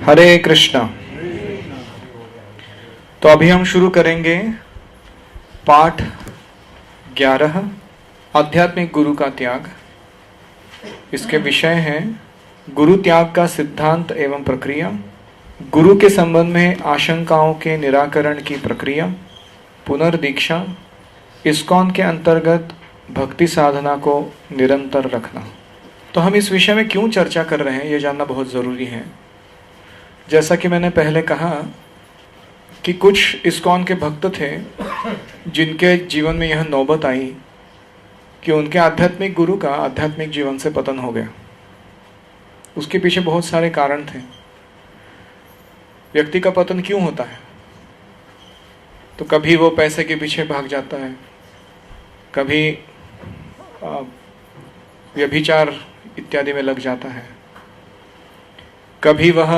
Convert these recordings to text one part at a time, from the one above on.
हरे कृष्णा। तो अभी हम शुरू करेंगे पाठ 11, आध्यात्मिक गुरु का त्याग। इसके विषय हैं गुरु त्याग का सिद्धांत एवं प्रक्रिया, गुरु के संबंध में आशंकाओं के निराकरण की प्रक्रिया, पुनर्दीक्षा, इस्कॉन के अंतर्गत भक्ति साधना को निरंतर रखना। तो हम इस विषय में क्यों चर्चा कर रहे हैं ये जानना बहुत ज़रूरी है। जैसा कि मैंने पहले कहा कि कुछ इस्कॉन के भक्त थे जिनके जीवन में यह नौबत आई कि उनके आध्यात्मिक गुरु का आध्यात्मिक जीवन से पतन हो गया। उसके पीछे बहुत सारे कारण थे। व्यक्ति का पतन क्यों होता है? तो कभी वो पैसे के पीछे भाग जाता है, कभी व्यभिचार इत्यादि में लग जाता है, कभी वह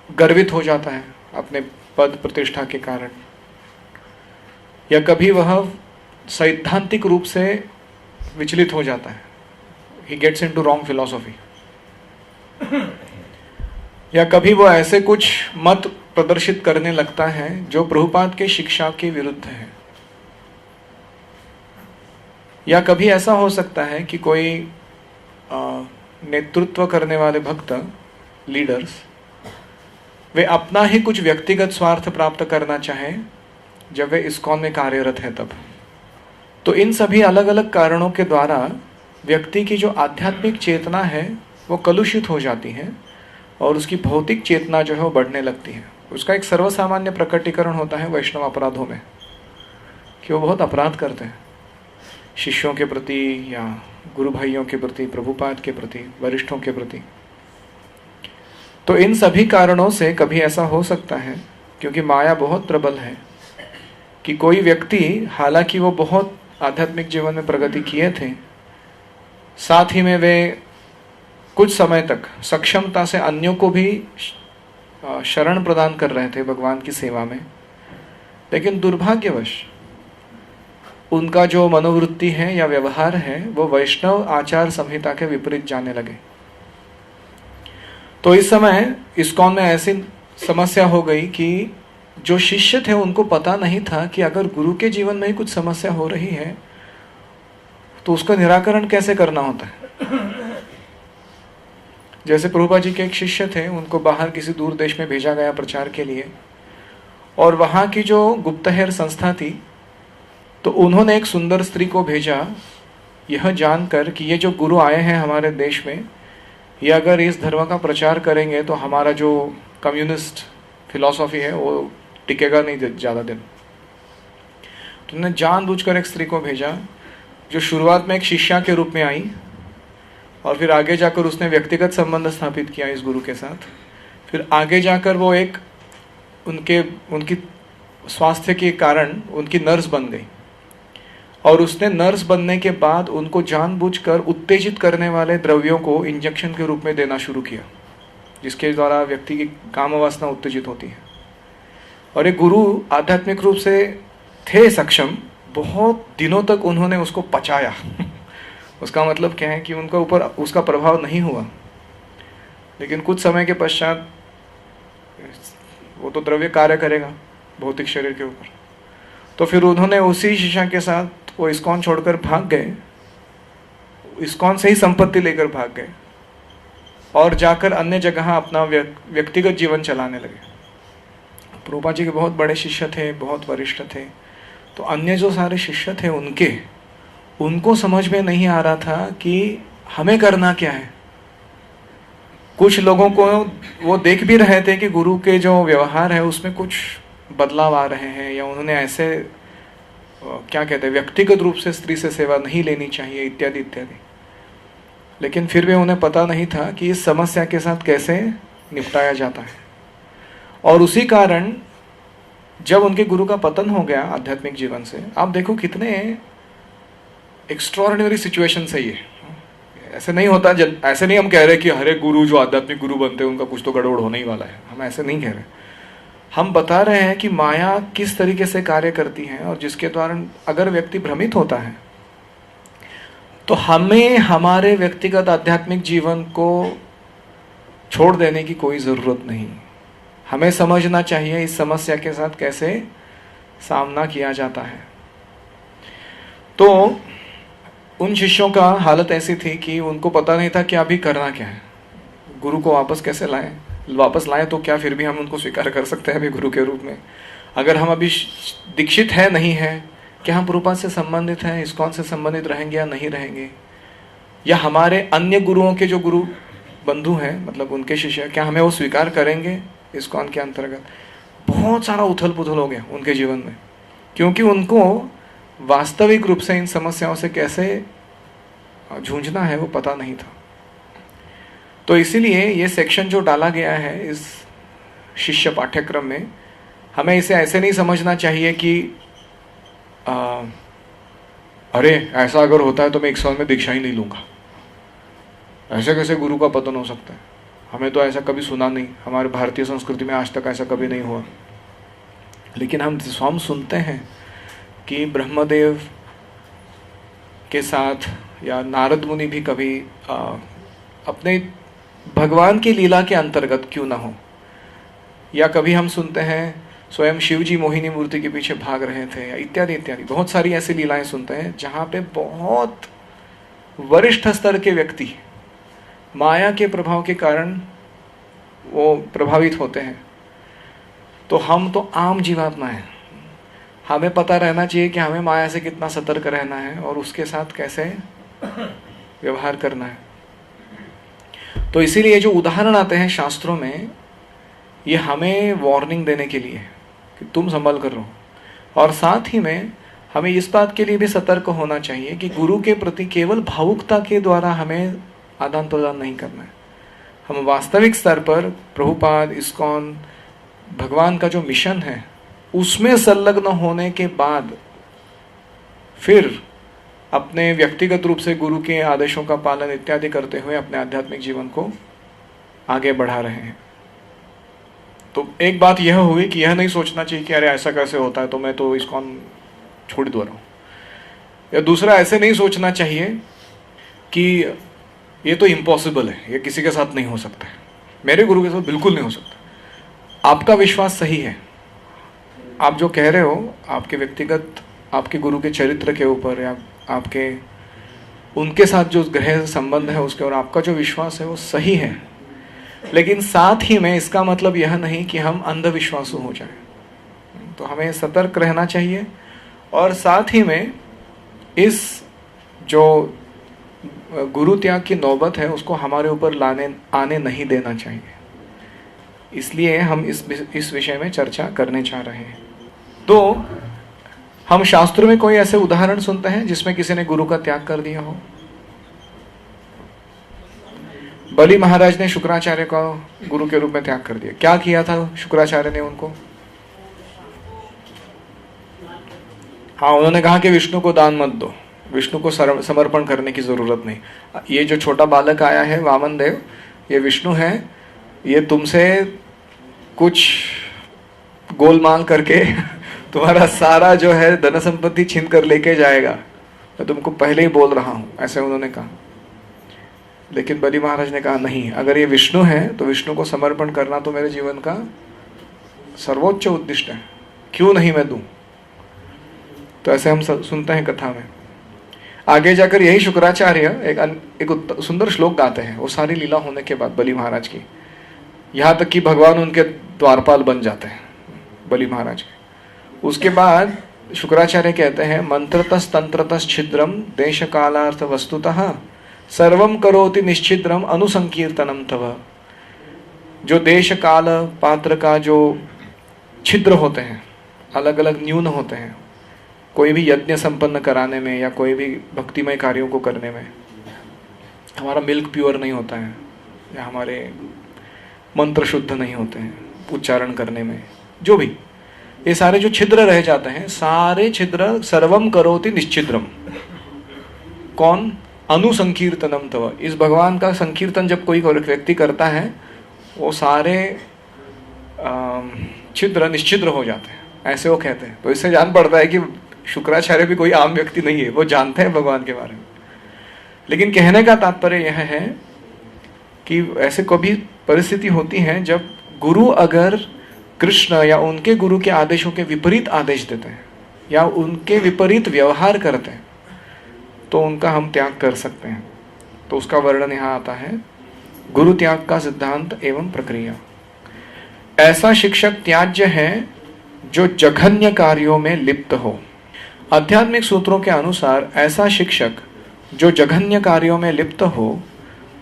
गर्वित हो जाता है अपने पद प्रतिष्ठा के कारण, या कभी वह सैद्धांतिक रूप से विचलित हो जाता है, he gets into wrong philosophy, या कभी वो ऐसे कुछ मत प्रदर्शित करने लगता है जो प्रभुपाद के शिक्षा के विरुद्ध है। या कभी ऐसा हो सकता है कि कोई नेतृत्व करने वाले भक्त, लीडर्स, वे अपना ही कुछ व्यक्तिगत स्वार्थ प्राप्त करना चाहें जब वे इस्कॉन में कार्यरत है तब। तो इन सभी अलग अलग कारणों के द्वारा व्यक्ति की जो आध्यात्मिक चेतना है वो कलुषित हो जाती है और उसकी भौतिक चेतना जो है वो बढ़ने लगती है। उसका एक सर्वसामान्य प्रकटीकरण होता है वैष्णव अपराधों में कि वो बहुत अपराध करते हैं शिष्यों के प्रति या गुरु भाइयों के प्रति, प्रभुपाद के प्रति, वरिष्ठों के प्रति। तो इन सभी कारणों से कभी ऐसा हो सकता है, क्योंकि माया बहुत प्रबल है, कि कोई व्यक्ति हालांकि वो बहुत आध्यात्मिक जीवन में प्रगति किए थे, साथ ही में वे कुछ समय तक सक्षमता से अन्यों को भी शरण प्रदान कर रहे थे भगवान की सेवा में, लेकिन दुर्भाग्यवश उनका जो मनोवृत्ति है या व्यवहार है वो वैष्णव आचार संहिता के विपरीत जाने लगे। तो इस समय इस्कॉन में ऐसी समस्या हो गई कि जो शिष्य थे उनको पता नहीं था कि अगर गुरु के जीवन में ही कुछ समस्या हो रही है तो उसका निराकरण कैसे करना होता है। जैसे प्रभुपाद जी के एक शिष्य थे, उनको बाहर किसी दूर देश में भेजा गया प्रचार के लिए, और वहाँ की जो गुप्तहेर संस्था थी तो उन्होंने एक सुंदर स्त्री को भेजा यह जानकर कि ये जो गुरु आए हैं हमारे देश में, ये अगर इस धर्म का प्रचार करेंगे तो हमारा जो कम्युनिस्ट फिलॉसफी है वो टिकेगा नहीं ज़्यादा दिन। तो उन्होंने जानबूझकर एक स्त्री को भेजा जो शुरुआत में एक शिष्या के रूप में आई और फिर आगे जाकर उसने व्यक्तिगत संबंध स्थापित किया इस गुरु के साथ। फिर आगे जाकर वो एक उनकी स्वास्थ्य के कारण उनकी नर्स बन गई, और उसने नर्स बनने के बाद उनको जानबूझकर उत्तेजित करने वाले द्रव्यों को इंजेक्शन के रूप में देना शुरू किया, जिसके द्वारा व्यक्ति की काम वासना उत्तेजित होती है। और एक गुरु आध्यात्मिक रूप से थे सक्षम, बहुत दिनों तक उन्होंने उसको पचाया उसका मतलब क्या है कि उनका ऊपर उसका प्रभाव नहीं हुआ, लेकिन कुछ समय के पश्चात वो तो द्रव्य कार्य करेगा भौतिक शरीर के ऊपर। तो फिर उन्होंने उसी शिष्या के साथ वो इस्कॉन छोड़कर भाग गए, इस्कॉन से ही संपत्ति लेकर भाग गए और जाकर अन्य जगह अपना व्यक्तिगत जीवन चलाने लगे। प्रभुपाद जी के बहुत बड़े शिष्य थे, बहुत वरिष्ठ थे, तो अन्य जो सारे शिष्य थे उनको समझ में नहीं आ रहा था कि हमें करना क्या है। कुछ लोगों को वो देख भी रहे थे कि गुरु के जो व्यवहार है उसमें कुछ बदलाव आ रहे हैं, या उन्होंने ऐसे क्या कहते हैं व्यक्तिगत रूप से स्त्री से सेवा नहीं लेनी चाहिए इत्यादि इत्यादि, लेकिन फिर भी उन्हें पता नहीं था कि इस समस्या के साथ कैसे निपटाया जाता है। और उसी कारण जब उनके गुरु का पतन हो गया आध्यात्मिक जीवन से, आप देखो कितने एक्स्ट्रॉर्डिनरी सिचुएशन है ये। ऐसे नहीं होता, ऐसे नहीं हम कह रहे कि हर एक गुरु जो आध्यात्मिक गुरु बनते हैं उनका कुछ तो गड़बड़ होने ही वाला है, हम ऐसे नहीं कह रहे। हम बता रहे हैं कि माया किस तरीके से कार्य करती है, और जिसके द्वारा अगर व्यक्ति भ्रमित होता है तो हमें हमारे व्यक्तिगत आध्यात्मिक जीवन को छोड़ देने की कोई ज़रूरत नहीं। हमें समझना चाहिए इस समस्या के साथ कैसे सामना किया जाता है। तो उन शिष्यों का हालत ऐसी थी कि उनको पता नहीं था कि अभी करना क्या है, गुरु को वापस कैसे वापस लाएं तो क्या फिर भी हम उनको स्वीकार कर सकते हैं अभी गुरु के रूप में? अगर हम अभी दीक्षित है नहीं है, क्या हम प्रभुपाद से संबंधित हैं, इस्कॉन से संबंधित रहेंगे या नहीं रहेंगे, या हमारे अन्य गुरुओं के जो गुरु बंधु हैं, मतलब उनके शिष्य, क्या हमें वो स्वीकार करेंगे इस्कॉन के अंतर्गत? बहुत सारा उथल पुथल हो गया उनके जीवन में, क्योंकि उनको वास्तविक रूप से इन समस्याओं से कैसे जूझना है वो पता नहीं था। तो इसीलिए ये सेक्शन जो डाला गया है इस शिष्य पाठ्यक्रम में, हमें इसे ऐसे नहीं समझना चाहिए कि अरे ऐसा अगर होता है तो मैं इस्कॉन में दीक्षा ही नहीं लूँगा, ऐसे कैसे गुरु का पतन हो सकता है, हमें तो ऐसा कभी सुना नहीं, हमारे भारतीय संस्कृति में आज तक ऐसा कभी नहीं हुआ। लेकिन हम सुनते हैं कि ब्रह्मदेव के साथ या नारद मुनि भी कभी अपने भगवान की लीला के अंतर्गत क्यों ना हो, या कभी हम सुनते हैं स्वयं शिव जी मोहिनी मूर्ति के पीछे भाग रहे थे, या इत्यादि इत्यादि बहुत सारी ऐसी लीलाएं सुनते हैं जहाँ पे बहुत वरिष्ठ स्तर के व्यक्ति माया के प्रभाव के कारण वो प्रभावित होते हैं। तो हम तो आम जीवात्मा हैं, हमें पता रहना चाहिए कि हमें माया से कितना सतर्क रहना है और उसके साथ कैसे व्यवहार करना है। तो इसीलिए जो उदाहरण आते हैं शास्त्रों में, ये हमें वार्निंग देने के लिए कि तुम संभल कर रहो, और साथ ही में हमें इस बात के लिए भी सतर्क होना चाहिए कि गुरु के प्रति केवल भावुकता के द्वारा हमें आदान प्रदान नहीं करना है। हम वास्तविक स्तर पर प्रभुपाद, इस्कॉन, भगवान का जो मिशन है उसमें संलग्न होने के बाद फिर अपने व्यक्तिगत रूप से गुरु के आदेशों का पालन इत्यादि करते हुए अपने आध्यात्मिक जीवन को आगे बढ़ा रहे हैं। तो एक बात यह हुई कि यह नहीं सोचना चाहिए कि अरे ऐसा कैसे होता है तो मैं तो इस्कॉन छोड़ दे रहा हूँ, या दूसरा ऐसे नहीं सोचना चाहिए कि ये तो इम्पॉसिबल है, ये किसी के साथ नहीं हो सकता है, मेरे गुरु के साथ बिल्कुल नहीं हो सकता। आपका विश्वास सही है, आप जो कह रहे हो आपके व्यक्तिगत आपके गुरु के चरित्र के ऊपर या आपके उनके साथ जो गहरे संबंध है उसके, और आपका जो विश्वास है वो सही है, लेकिन साथ ही में इसका मतलब यह नहीं कि हम अंधविश्वासु हो जाएं। तो हमें सतर्क रहना चाहिए, और साथ ही में इस जो गुरु त्याग की नौबत है उसको हमारे ऊपर आने नहीं देना चाहिए। इसलिए हम इस विषय में चर्चा करने चाह रहे हैं। तो हम शास्त्रों में कोई ऐसे उदाहरण सुनते हैं जिसमें किसी ने गुरु का त्याग कर दिया हो? बलि महाराज ने शुक्राचार्य का गुरु के रूप में त्याग कर दिया। क्या किया था शुक्राचार्य ने उनको? हाँ, उन्होंने कहा कि विष्णु को दान मत दो, विष्णु को समर्पण करने की जरूरत नहीं। ये जो छोटा बालक आया है वामन देव, ये विष्णु है, ये तुमसे कुछ गोलमाल करके तुम्हारा सारा जो है धन संपत्ति छीन कर लेके जाएगा, मैं तुमको पहले ही बोल रहा हूं, ऐसे उन्होंने कहा। लेकिन बलि महाराज ने कहा नहीं, अगर ये विष्णु है तो विष्णु को समर्पण करना तो मेरे जीवन का सर्वोच्च उद्दिष्ट है, क्यों नहीं मैं दूं? तो ऐसे हम सुनते हैं कथा में। आगे जाकर यही शुक्राचार्य एक सुंदर श्लोक गाते हैं, वो सारी लीला होने के बाद बलि महाराज की, यहाँ तक कि भगवान उनके द्वारपाल बन जाते हैं बलि महाराज के। उसके बाद शुक्राचार्य कहते हैं, मंत्रतस तंत्रतस छिद्रम देश कालार्थ वस्तुतः सर्वम करोति निश्चिद्रम अनुसंकीर्तनम तव। जो देश काल पात्र का जो छिद्र होते हैं, अलग अलग न्यून होते हैं, कोई भी यज्ञ संपन्न कराने में या कोई भी भक्तिमय कार्यों को करने में, हमारा मिल्क प्योर नहीं होता है या हमारे मंत्र शुद्ध नहीं होते हैं उच्चारण करने में, जो भी ये सारे जो छिद्र रह जाते हैं, सारे छिद्र सर्वम करोति निश्चिद्रम। कौन? अनुसंकीर्तनम तव। इस भगवान का संकीर्तन जब कोई व्यक्ति करता है, वो सारे छिद्र निश्चिद्र हो जाते हैं, ऐसे वो कहते हैं। तो इससे जान पड़ता है कि शुक्राचार्य भी कोई आम व्यक्ति नहीं है, वो जानते हैं भगवान के बारे में। लेकिन कहने का तात्पर्य यह है कि ऐसे कभी परिस्थिति होती है जब गुरु अगर कृष्ण या उनके गुरु के आदेशों के विपरीत आदेश देते हैं या उनके विपरीत व्यवहार करते हैं तो उनका हम त्याग कर सकते हैं। तो उसका वर्णन यहाँ आता है, गुरु त्याग का सिद्धांत एवं प्रक्रिया। ऐसा शिक्षक त्याज्य है जो जघन्य कार्यों में लिप्त हो। आध्यात्मिक सूत्रों के अनुसार ऐसा शिक्षक जो जघन्य कार्यों में लिप्त हो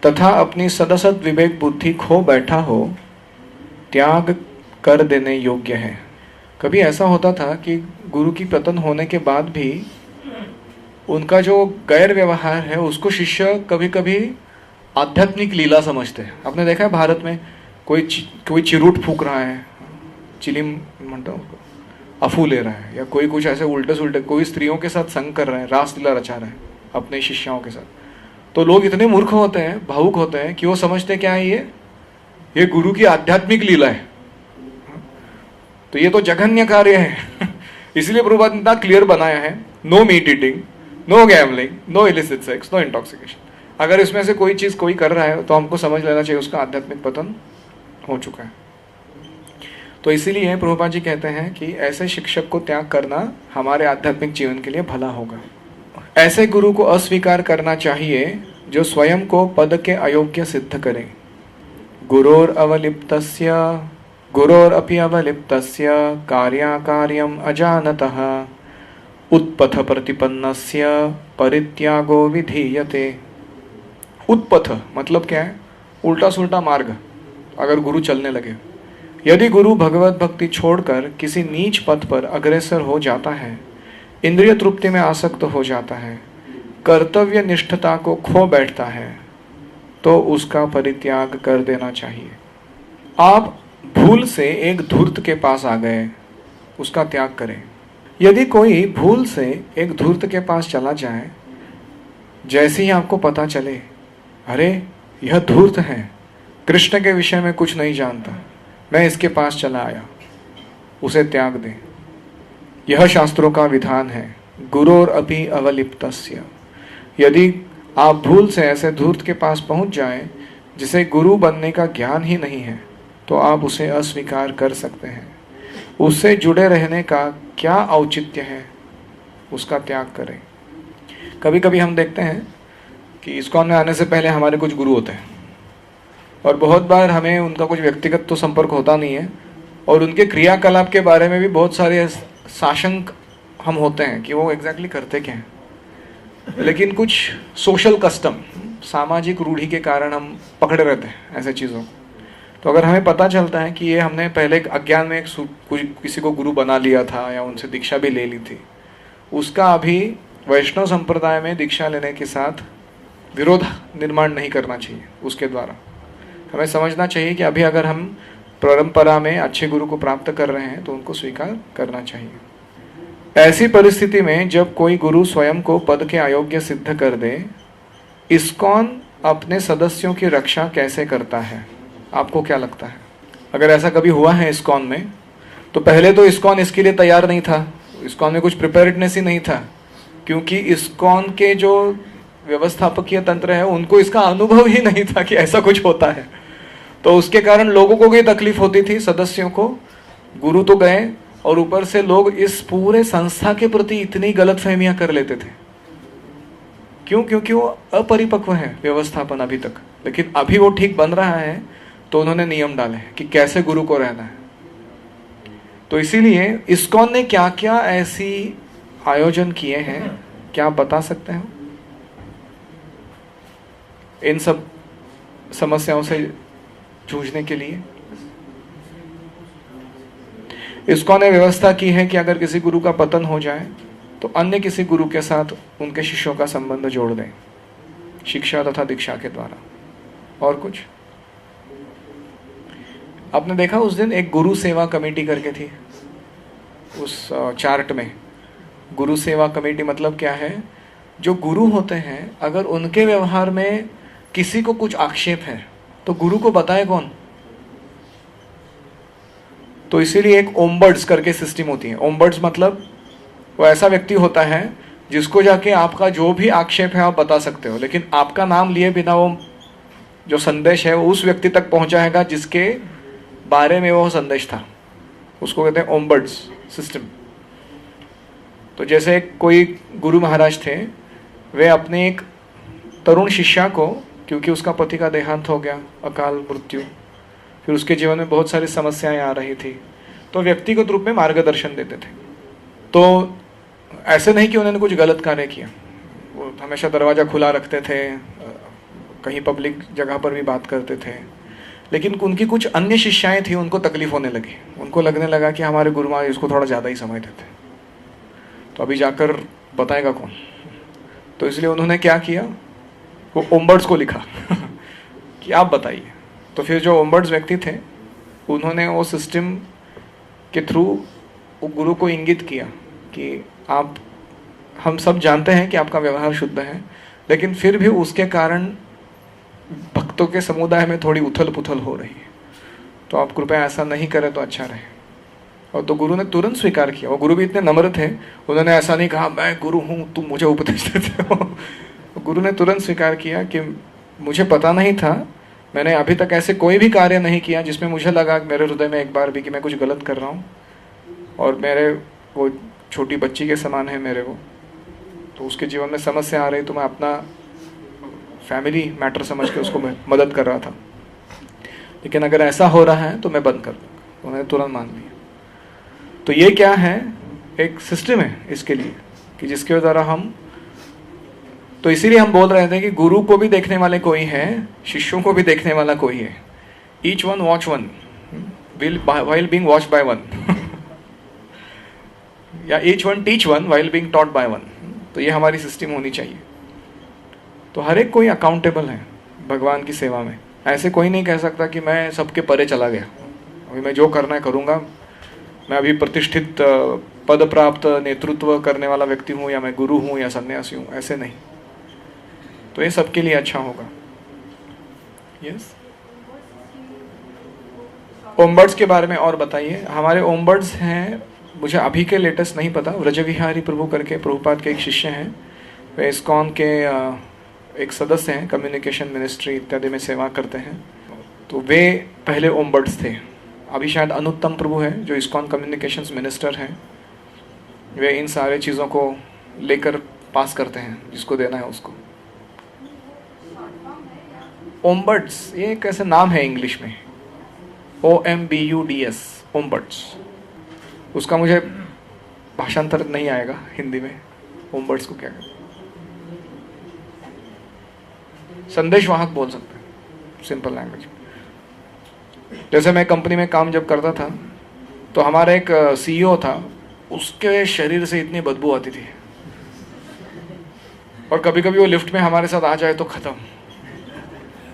तथा अपनी सदसद विवेक बुद्धि खो बैठा हो, त्याग कर देने योग्य है। कभी ऐसा होता था कि गुरु की पतन होने के बाद भी उनका जो गैर व्यवहार है उसको शिष्य कभी कभी आध्यात्मिक लीला समझते हैं। आपने देखा है भारत में कोई चिरूट फूक रहा है, चिलिम म्हणता उसको, अफू ले रहा है, या कोई कुछ ऐसे उल्टे सुल्टे, कोई स्त्रियों के साथ संग कर रहा है, रासलीला रचा रहा है अपने शिष्याओं के साथ, तो लोग इतने मूर्ख होते हैं, भावुक होते हैं कि वो समझते क्या है ये गुरु की आध्यात्मिक लीला है, तो ये तो जघन्य कार्य है। इसलिए प्रभुपाद ने इतना क्लियर बनाया है, no meat eating, no gambling, no illicit sex, no intoxication. अगर इसमें से कोई चीज कोई कर रहा है तो हमको समझ लेना चाहिए उसका आध्यात्मिक पतन हो चुका है। तो इसीलिए प्रभुपाद जी कहते हैं कि ऐसे शिक्षक को त्याग करना हमारे आध्यात्मिक जीवन के लिए भला होगा। ऐसे गुरु को अस्वीकार करना चाहिए जो स्वयं को पद के अयोग्य सिद्ध करे। गुरोरपि अवलिप्तस्य कार्याकार्यम अजानतः उत्पथ प्रतिपन्नस्य परित्यागो विधीयते। उत्पथ मतलब क्या है? उल्टा सुल्टा मार्ग अगर गुरु चलने लगे। यदि गुरु भगवत भक्ति छोड़कर किसी नीच पथ पर अग्रसर हो जाता है, इंद्रिय तृप्ति में आसक्त हो जाता है, कर्तव्य निष्ठता को खो बैठता है, तो उसका परित्याग कर देना चाहिए। आप भूल से एक धूर्त के पास आ गए, उसका त्याग करें। यदि कोई भूल से एक धूर्त के पास चला जाए, जैसे ही आपको पता चले अरे यह धूर्त है, कृष्ण के विषय में कुछ नहीं जानता, मैं इसके पास चला आया, उसे त्याग दें। यह शास्त्रों का विधान है, गुरोरपि अवलिप्तस्य। यदि आप भूल से ऐसे धूर्त के पास पहुंच जाएं जिसे गुरु बनने का ज्ञान ही नहीं है, तो आप उसे अस्वीकार कर सकते हैं। उससे जुड़े रहने का क्या औचित्य है, उसका त्याग करें। कभी कभी हम देखते हैं कि इस्कॉन में आने से पहले हमारे कुछ गुरु होते हैं और बहुत बार हमें उनका कुछ व्यक्तिगत तो संपर्क होता नहीं है और उनके क्रियाकलाप के बारे में भी बहुत सारे साशंक हम होते हैं कि वो एग्जैक्टली करते क्या हैं। लेकिन कुछ सोशल कस्टम, सामाजिक रूढ़ी के कारण हम पकड़े रहते हैं ऐसे चीज़ों को। तो अगर हमें पता चलता है कि ये हमने पहले अज्ञान में किसी को गुरु बना लिया था या उनसे दीक्षा भी ले ली थी, उसका अभी वैष्णव संप्रदाय में दीक्षा लेने के साथ विरोध निर्माण नहीं करना चाहिए। उसके द्वारा हमें समझना चाहिए कि अभी अगर हम परंपरा में अच्छे गुरु को प्राप्त कर रहे हैं तो उनको स्वीकार करना चाहिए। ऐसी परिस्थिति में जब कोई गुरु स्वयं को पद के अयोग्य सिद्ध कर दे, इस्कॉन अपने सदस्यों की रक्षा कैसे करता है? आपको क्या लगता है? अगर ऐसा कभी हुआ है इस्कॉन में, तो पहले तो इस्कॉन इसके लिए तैयार नहीं था, इस्कॉन में कुछ प्रिपेयर्डनेस ही नहीं था, क्योंकि इस्कॉन के जो व्यवस्थापकीय तंत्र है उनको इसका अनुभव ही नहीं था कि ऐसा कुछ होता है। तो उसके कारण लोगों को भी तकलीफ होती थी, सदस्यों को। गुरु तो गए और ऊपर से लोग इस पूरे संस्था के प्रति इतनी गलतफहमियां कर लेते थे। क्यों? क्योंकि वो अपरिपक्व है व्यवस्थापन अभी तक। लेकिन अभी वो ठीक बन रहा है तो उन्होंने नियम डाले कि कैसे गुरु को रहना है। तो इसीलिए इस्कॉन ने क्या क्या ऐसी आयोजन किए हैं, क्या आप बता सकते हैं? इन सब समस्याओं से जूझने के लिए इस्कॉन ने व्यवस्था की है कि अगर किसी गुरु का पतन हो जाए तो अन्य किसी गुरु के साथ उनके शिष्यों का संबंध जोड़ दें, शिक्षा तथा दीक्षा के द्वारा। और कुछ आपने देखा उस दिन एक गुरु सेवा कमेटी करके थी, उस चार्ट में गुरु सेवा कमेटी मतलब क्या है? जो गुरु होते हैं अगर उनके व्यवहार में किसी को कुछ आक्षेप है तो गुरु को बताए कौन? तो इसीलिए एक ओम्बर्ड्स करके सिस्टम होती है। ओम्बर्ड्स मतलब वो ऐसा व्यक्ति होता है जिसको जाके आपका जो भी आक्षेप है आप बता सकते हो, लेकिन आपका नाम लिए बिना वो जो संदेश है वो उस व्यक्ति तक पहुंचाएगा जिसके बारे में वो संदेश था। उसको कहते हैं ओम्बर्ड्स सिस्टम। तो जैसे कोई गुरु महाराज थे, वे अपने एक तरुण शिष्या को, क्योंकि उसका पति का देहांत हो गया, अकाल मृत्यु, फिर उसके जीवन में बहुत सारी समस्याएं आ रही थी, तो व्यक्तिगत रूप में मार्गदर्शन देते थे। तो ऐसे नहीं कि उन्होंने कुछ गलत कार्य किया, वो हमेशा दरवाज़ा खुला रखते थे, कहीं पब्लिक जगह पर भी बात करते थे, लेकिन उनकी कुछ अन्य शिष्याएं थी, उनको तकलीफ होने लगी। उनको लगने लगा कि हमारे गुरु महाराज इसको थोड़ा ज़्यादा ही समझते थे, तो अभी जाकर बताएगा कौन। तो इसलिए उन्होंने क्या किया, वो ओम्बर्ड्स को लिखा कि आप बताइए। तो फिर जो ओम्बर्ड्स व्यक्ति थे, उन्होंने वो सिस्टम के थ्रू वो गुरु को इंगित किया कि आप, हम सब जानते हैं कि आपका व्यवहार शुद्ध है, लेकिन फिर भी उसके कारण भक्तों के समुदाय में थोड़ी उथल पुथल हो रही है, तो आप कृपया ऐसा नहीं करें तो अच्छा रहे। और तो गुरु ने तुरंत स्वीकार किया। वो गुरु भी इतने नम्र थे, उन्होंने ऐसा नहीं कहा मैं गुरु हूँ तुम मुझे उपदेश देते हो। गुरु ने तुरंत स्वीकार किया कि मुझे पता नहीं था, मैंने अभी तक ऐसे कोई भी कार्य नहीं किया जिसमें मुझे लगा मेरे हृदय में एक बार भी कि मैं कुछ गलत कर रहा हूँ, और मेरे वो छोटी बच्ची के समान है मेरे वो, तो उसके जीवन में समस्या आ रही तो मैं अपना फैमिली मैटर समझ के उसको मैं मदद कर रहा था, लेकिन अगर ऐसा हो रहा है तो मैं बंद कर दूँगा। उन्होंने तुरंत मान लिया। तो ये क्या है, एक सिस्टम है इसके लिए कि जिसके द्वारा हम, तो इसीलिए हम बोल रहे थे कि गुरु को भी देखने वाले कोई है, शिष्यों को भी देखने वाला कोई है। Each one watch one while being watched by one या each one teach one while being taught by one। तो ये हमारी सिस्टम होनी चाहिए। तो हर एक कोई अकाउंटेबल है भगवान की सेवा में। ऐसे कोई नहीं कह सकता कि मैं सबके परे चला गया, अभी मैं जो करना है करूँगा, मैं अभी प्रतिष्ठित पद प्राप्त नेतृत्व करने वाला व्यक्ति हूँ, या मैं गुरु हूँ या सन्यासी हूँ, ऐसे नहीं। तो ये सबके लिए अच्छा होगा। यस, ओम्बर्ड्स के बारे में और बताइए। हमारे ओम्बर्ड्स हैं, मुझे अभी के लेटेस्ट नहीं पता, व्रजविहारी प्रभु करके प्रभुपाद के एक शिष्य हैं, वे इस्कॉन के एक सदस्य हैं, कम्युनिकेशन मिनिस्ट्री इत्यादि में सेवा करते हैं। तो वे पहले ओम्बर्ड्स थे। अभी शायद अनुत्तम प्रभु है जो इस्कॉन कम्युनिकेशंस मिनिस्टर हैं, वे इन सारे चीज़ों को लेकर पास करते हैं जिसको देना है उसको। ओम्बर्ड्स ये एक ऐसा नाम है इंग्लिश में, OMBUDS, ओम्बर्ड्स। उसका मुझे भाषांतर नहीं आएगा हिंदी में, ओम्बर्ड्स को क्या कहते हैं, संदेशवाहक बोल सकते हैं सिंपल लैंग्वेज। जैसे मैं कंपनी में काम जब करता था तो हमारा एक CEO था, उसके शरीर से इतनी बदबू आती थी, और कभी कभी वो लिफ्ट में हमारे साथ आ जाए तो खत्म,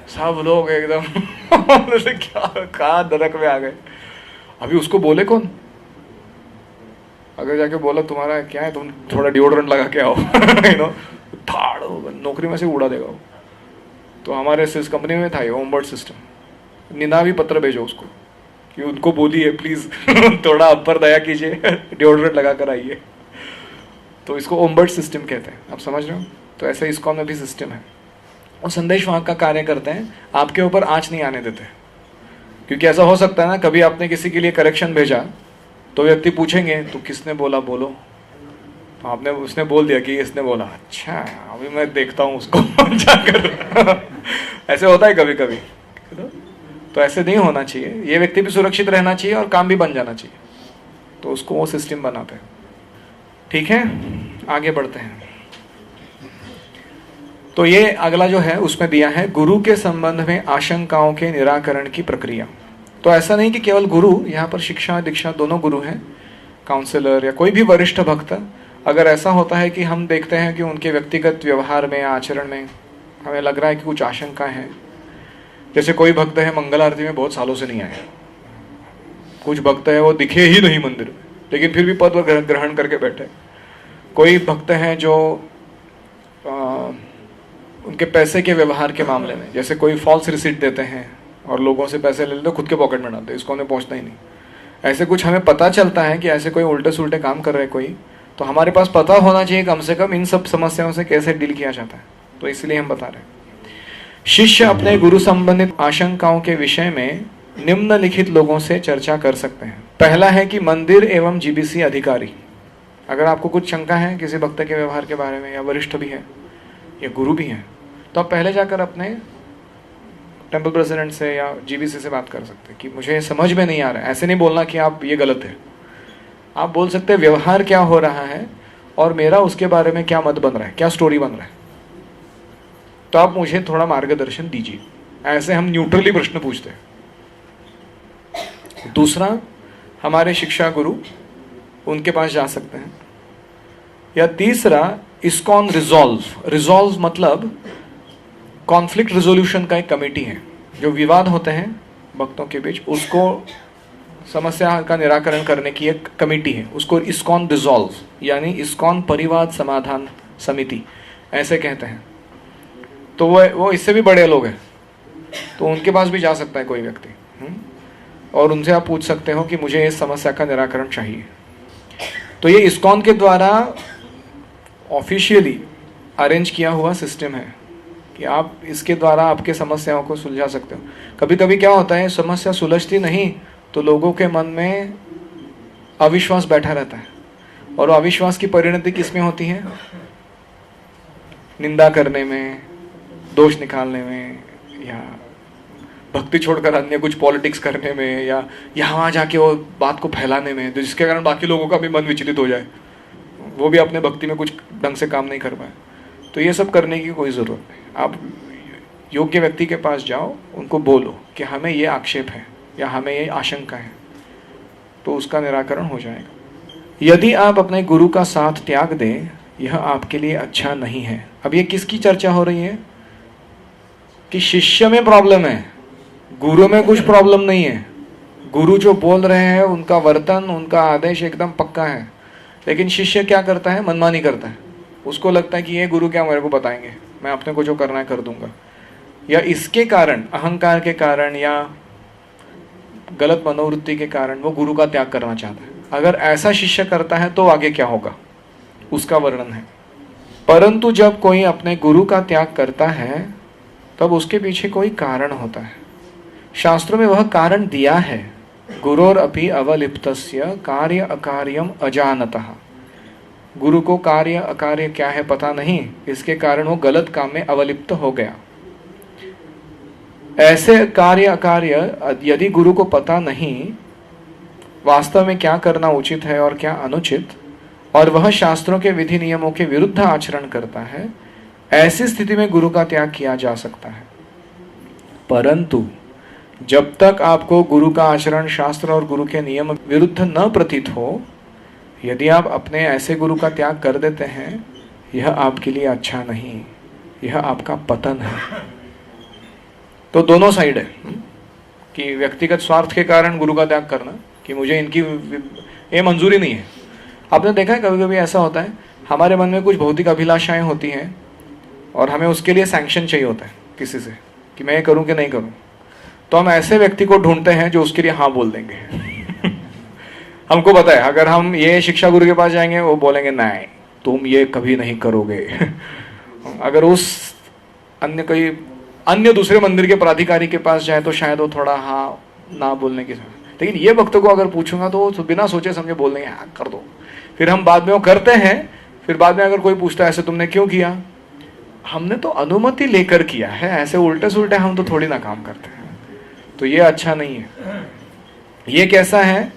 सब लोग एकदम क्या कहाँ नरक में आ गए। अभी उसको बोले कौन, अगर जाके बोला तुम्हारा क्या है, तुम थोड़ा डिओड्रेंट लगा के आओ धाड़ नौकरी में से उड़ा देगा वो। तो हमारे इस कंपनी में था ये ओम्बर्ड सिस्टम, निनावी पत्र भेजो उसको कि उनको बोलिए प्लीज थोड़ा अपर दया कीजिए, डिओड्रेंट लगा कर आइए। तो इसको ओम्बर्ड सिस्टम कहते हैं, आप समझ रहे हो। तो ऐसे इस्कॉन में भी सिस्टम है, और संदेश वहाँ का कार्य करते हैं, आपके ऊपर आँच नहीं आने देते। क्योंकि ऐसा हो सकता है ना, कभी आपने किसी के लिए करेक्शन भेजा तो व्यक्ति पूछेंगे तो किसने बोला, बोलो। तो आपने उसने बोल दिया कि इसने बोला, अच्छा अभी मैं देखता हूँ उसको जाकर ऐसे होता है कभी कभी। तो ऐसे नहीं होना चाहिए, ये व्यक्ति भी सुरक्षित रहना चाहिए और काम भी बन जाना चाहिए। तो उसको वो सिस्टम बनाते हैं। ठीक है, आगे बढ़ते हैं। तो ये अगला जो है उसमें दिया है गुरु के संबंध में आशंकाओं के निराकरण की प्रक्रिया। तो ऐसा नहीं कि केवल गुरु, यहाँ पर शिक्षा दीक्षा दोनों गुरु हैं, काउंसलर या कोई भी वरिष्ठ भक्त। अगर ऐसा होता है कि हम देखते हैं कि उनके व्यक्तिगत व्यवहार में, आचरण में हमें लग रहा है कि कुछ आशंका है, जैसे कोई भक्त है मंगल आरती में बहुत सालों से नहीं आया, कुछ भक्त है वो दिखे ही नहीं मंदिर में लेकिन फिर भी पद ग्रहण करके बैठे, कोई भक्त हैं जो उनके पैसे के व्यवहार के मामले में, जैसे कोई फॉल्स रिसीट देते हैं और लोगों से पैसे ले लेते खुद के पॉकेट में डालते, इसको हमें पहुंचता ही नहीं। ऐसे कुछ हमें पता चलता है कि ऐसे कोई उल्टे सुल्टे काम कर रहे हैं कोई, तो हमारे पास पता होना चाहिए कम से कम इन सब समस्याओं से कैसे डील किया जाता है। तो इसलिए हम बता रहे हैं। शिष्य अपने गुरु संबंधित आशंकाओं के विषय में निम्नलिखित लोगों से चर्चा कर सकते हैं। पहला है कि मंदिर एवं जीबीसी अधिकारी। अगर आपको कुछ शंका है किसी भक्त के व्यवहार के बारे में, या वरिष्ठ भी है या गुरु भी है, तो आप पहले जाकर अपने टेम्पल प्रेसिडेंट से या जीबीसी से बात कर सकते हैं कि मुझे समझ में नहीं आ रहा है। ऐसे नहीं बोलना कि आप ये गलत है, आप बोल सकते हैं व्यवहार क्या हो रहा है और मेरा उसके बारे में क्या मत बन रहा है, क्या स्टोरी बन रहा है, तो आप मुझे थोड़ा मार्गदर्शन दीजिए। ऐसे हम न्यूट्रली प्रश्न पूछते हैं। दूसरा, हमारे शिक्षा गुरु, उनके पास जा सकते हैं। या तीसरा, इस्कॉन रिजॉल्व मतलब कॉन्फ्लिक्ट रिजोल्यूशन का एक कमेटी है। जो विवाद होते हैं भक्तों के बीच, उसको समस्या का निराकरण करने की एक कमेटी है, उसको इस्कॉन रिजॉल्व यानी इस्कॉन परिवाद समाधान समिति ऐसे कहते हैं। तो वो इससे भी बड़े लोग हैं, तो उनके पास भी जा सकता है कोई व्यक्ति, और उनसे आप पूछ सकते हो कि मुझे इस समस्या का निराकरण चाहिए। तो ये इस्कॉन के द्वारा ऑफिशियली अरेंज किया हुआ सिस्टम है कि आप इसके द्वारा आपके समस्याओं को सुलझा सकते हो। कभी कभी क्या होता है, समस्या सुलझती नहीं तो लोगों के मन में अविश्वास बैठा रहता है, और अविश्वास की परिणति किसमें होती है? निंदा करने में, दोष निकालने में, या भक्ति छोड़कर अन्य कुछ पॉलिटिक्स करने में, या यहाँ जाके वो बात को फैलाने में, तो जिसके कारण बाकी लोगों का भी मन विचलित हो जाए, वो भी अपने भक्ति में कुछ ढंग से काम नहीं कर पाए। तो ये सब करने की कोई ज़रूरत नहीं। आप योग्य व्यक्ति के पास जाओ, उनको बोलो कि हमें ये आक्षेप है या हमें ये आशंका है, तो उसका निराकरण हो जाएगा। यदि आप अपने गुरु का साथ त्याग दें, यह आपके लिए अच्छा नहीं है। अब ये किसकी चर्चा हो रही है? कि शिष्य में प्रॉब्लम है, गुरु में कुछ प्रॉब्लम नहीं है। गुरु जो बोल रहे हैं उनका वर्तन, उनका आदेश एकदम पक्का है, लेकिन शिष्य क्या करता है? मनमानी करता है। उसको लगता है कि ये गुरु क्या मेरे को बताएंगे, मैं अपने को जो करना है कर दूंगा। या इसके कारण, अहंकार के कारण या गलत मनोवृत्ति के कारण वो गुरु का त्याग करना चाहता है। अगर ऐसा शिष्य करता है तो आगे क्या होगा, उसका वर्णन है। परंतु जब कोई अपने गुरु का त्याग करता है तब उसके पीछे कोई कारण होता है। शास्त्रों में वह कारण दिया है, गुरोरपि अवलिप्तस्य कार्य अकार्यम अजानतः। गुरु को कार्य अकार्य क्या है पता नहीं, इसके कारण वो गलत काम में अवलिप्त हो गया। ऐसे कार्य अकार्य यदि गुरु को पता नहीं वास्तव में क्या करना उचित है और क्या अनुचित, और वह शास्त्रों के विधि नियमों के विरुद्ध आचरण करता है, ऐसी स्थिति में गुरु का त्याग किया जा सकता है। परंतु जब तक आपको गुरु का आचरण शास्त्र और गुरु के नियम विरुद्ध न प्रतीत हो, यदि आप अपने ऐसे गुरु का त्याग कर देते हैं, यह आपके लिए अच्छा नहीं, यह आपका पतन है। तो दोनों साइड है कि व्यक्तिगत स्वार्थ के कारण गुरु का त्याग करना, कि मुझे इनकी ये मंजूरी नहीं है। आपने देखा है कभी कभी ऐसा होता है, हमारे मन में कुछ भौतिक अभिलाषाएं होती हैं और हमें उसके लिए सैंक्शन चाहिए होता है किसी से कि मैं ये करूं कि नहीं करूं, तो हम ऐसे व्यक्ति को ढूंढते हैं जो उसके लिए हाँ बोल देंगे। हमको पता है अगर हम ये शिक्षा गुरु के पास जाएंगे वो बोलेंगे नहीं तुम ये कभी नहीं करोगे। अगर उस अन्य दूसरे मंदिर के प्राधिकारी के पास जाए तो शायद वो थोड़ा हाँ ना बोलने की, लेकिन ये भक्तों को अगर पूछूंगा तो वो बिना सोचे समझे बोल देंगे हाँ कर दो। फिर हम बाद में वो करते हैं, फिर बाद में अगर कोई पूछता है ऐसे तुमने क्यों किया, हमने तो अनुमति लेकर किया है, ऐसे उल्टे सुल्टे हम तो थोड़ी ना काम करते हैं। तो ये अच्छा नहीं है। ये कैसा है,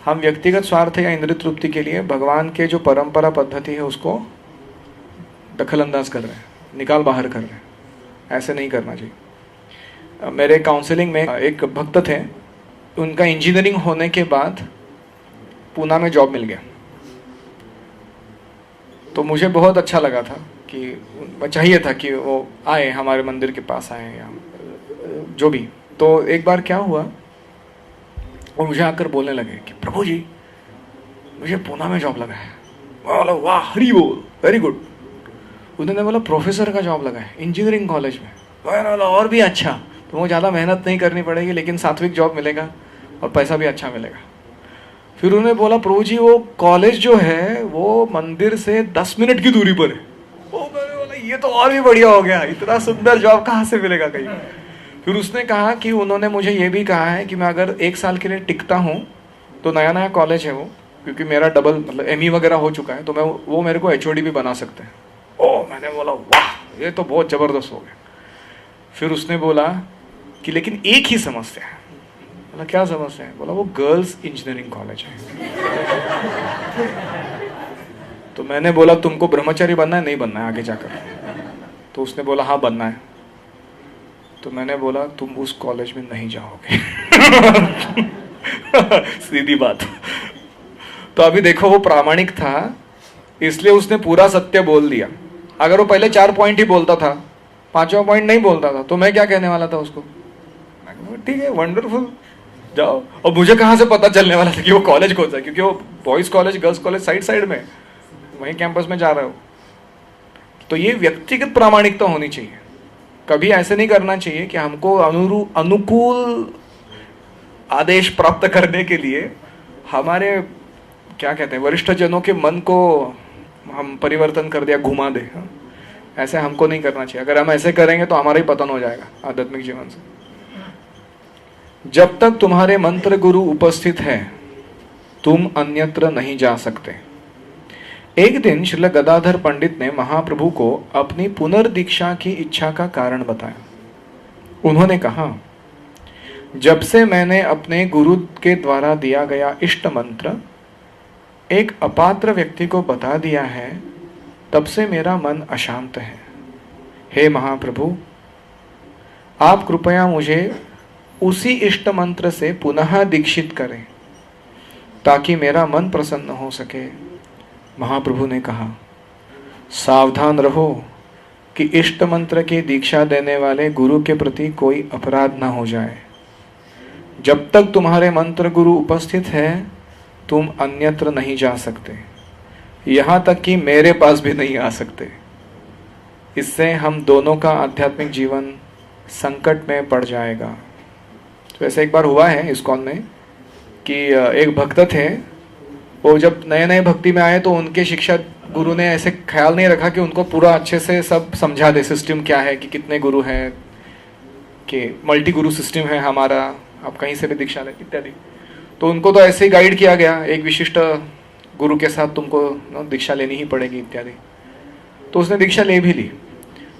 हम व्यक्तिगत स्वार्थ या इंद्रिय तृप्ति के लिए भगवान के जो परंपरा पद्धति है उसको दखल अंदाज कर रहे हैं, निकाल बाहर कर रहे हैं। ऐसे नहीं करना चाहिए। मेरे काउंसलिंग में एक भक्त थे, उनका इंजीनियरिंग होने के बाद पूना में जॉब मिल गया। तो मुझे बहुत अच्छा लगा था कि चाहिए था कि वो आए हमारे मंदिर के पास आए या जो भी। तो एक बार क्या हुआ, वो मुझे आकर बोलने लगे कि प्रभु जी मुझे पूना में जॉब लगा है। बोला वाह हरी बोल, वेरी गुड। उन्होंने बोला प्रोफेसर का जॉब लगा है इंजीनियरिंग कॉलेज में। बोला और भी अच्छा, तो वो ज़्यादा मेहनत नहीं करनी पड़ेगी लेकिन सात्विक जॉब मिलेगा और पैसा भी अच्छा मिलेगा। फिर उन्होंने बोला प्रभु जी वो कॉलेज जो है वो मंदिर से 10 मिनट की दूरी पर है। वो मैंने बोला ये तो और भी बढ़िया हो गया, इतना सुंदर जॉब कहाँ से मिलेगा कहीं। फिर उसने कहा कि उन्होंने मुझे ये भी कहा है कि मैं अगर 1 साल के लिए टिकता हूँ, तो नया नया कॉलेज है वो, क्योंकि मेरा डबल मतलब ME वगैरह हो चुका है, तो वो मेरे को HOD भी बना सकते हैं। ओह, मैंने बोला वाह ये तो बहुत जबरदस्त हो गया। फिर उसने बोला कि लेकिन एक ही समस्या है। बोला क्या समस्या है? बोला वो गर्ल्स इंजीनियरिंग कॉलेज है। तो मैंने बोला तुमको ब्रह्मचारी बनना है, नहीं बनना है आगे जाकर? तो उसने बोला हाँ बनना है। तो मैंने बोला तुम उस कॉलेज में नहीं जाओगे। सीधी बात। तो अभी देखो वो प्रामाणिक था, इसलिए उसने पूरा सत्य बोल दिया। अगर वो पहले 4 पॉइंट ही बोलता था, 5वां पॉइंट नहीं बोलता था, तो मैं क्या कहने वाला था उसको? ठीक है वंडरफुल जाओ। और मुझे कहाँ से पता चलने वाला था कि वो कॉलेज कौन सा है, क्योंकि वो boys college girls college side में वहीं कैंपस में जा रहे हो। तो ये व्यक्तिगत प्रामाणिकता होनी चाहिए। कभी ऐसे नहीं करना चाहिए कि हमको अनुकूल आदेश प्राप्त करने के लिए हमारे क्या कहते हैं वरिष्ठ जनों के मन को हम परिवर्तन कर दिया, घुमा दे। ऐसे हमको नहीं करना चाहिए। अगर हम ऐसे करेंगे तो हमारा ही पतन हो जाएगा आध्यात्मिक जीवन से। जब तक तुम्हारे मंत्र गुरु उपस्थित है तुम अन्यत्र नहीं जा सकते। एक दिन श्रील गदाधर पंडित ने महाप्रभु को अपनी पुनर्दीक्षा की इच्छा का कारण बताया। उन्होंने कहा, जब से मैंने अपने गुरु के द्वारा दिया गया इष्ट मंत्र एक अपात्र व्यक्ति को बता दिया है, तब से मेरा मन अशांत है। हे महाप्रभु, आप कृपया मुझे उसी इष्ट मंत्र से पुनः दीक्षित करें ताकि मेरा मन प्रसन्न हो सके। महाप्रभु ने कहा, सावधान रहो कि इष्ट मंत्र की दीक्षा देने वाले गुरु के प्रति कोई अपराध ना हो जाए। जब तक तुम्हारे मंत्र गुरु उपस्थित है तुम अन्यत्र नहीं जा सकते, यहाँ तक कि मेरे पास भी नहीं आ सकते। इससे हम दोनों का आध्यात्मिक जीवन संकट में पड़ जाएगा। तो ऐसे एक बार हुआ है इस्कॉन में कि एक भक्त थे, वो जब नए नए भक्ति में आए तो उनके शिक्षा गुरु ने ऐसे ख्याल नहीं रखा कि उनको पूरा अच्छे से सब समझा दे, सिस्टम क्या है, कि कितने गुरु हैं, कि मल्टी गुरु सिस्टम है हमारा, आप कहीं से भी दीक्षा लें इत्यादि। तो उनको तो ऐसे ही गाइड किया गया, एक विशिष्ट गुरु के साथ तुमको दीक्षा लेनी ही पड़ेगी इत्यादि। तो उसने दीक्षा ले भी ली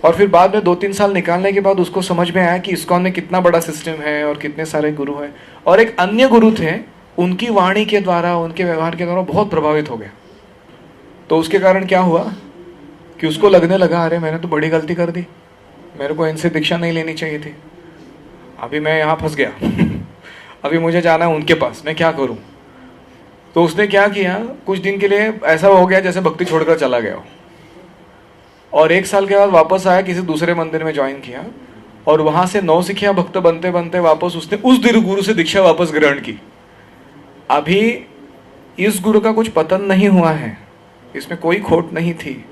और फिर बाद में 2-3 साल निकालने के बाद उसको समझ में आया कि इस्कॉन में कितना बड़ा सिस्टम है और कितने सारे गुरु हैं। और एक अन्य गुरु थे, उनकी वाणी के द्वारा, उनके व्यवहार के द्वारा बहुत प्रभावित हो गया। तो उसके कारण क्या हुआ कि उसको लगने लगा, अरे मैंने तो बड़ी गलती कर दी, मेरे को इनसे दीक्षा नहीं लेनी चाहिए थी, अभी मैं यहाँ फंस गया। अभी मुझे जाना है उनके पास, मैं क्या करूँ? तो उसने क्या किया, कुछ दिन के लिए ऐसा हो गया जैसे भक्ति छोड़कर चला गया हो, और 1 साल के बाद वापस आया, किसी दूसरे मंदिर में ज्वाइन किया और वहां से नौसिखिया भक्त बनते बनते वापस उसने उस गुरु से दीक्षा वापस ग्रहण की। अभी इस गुरु का कुछ पतन नहीं हुआ है, इसमें कोई खोट नहीं थी,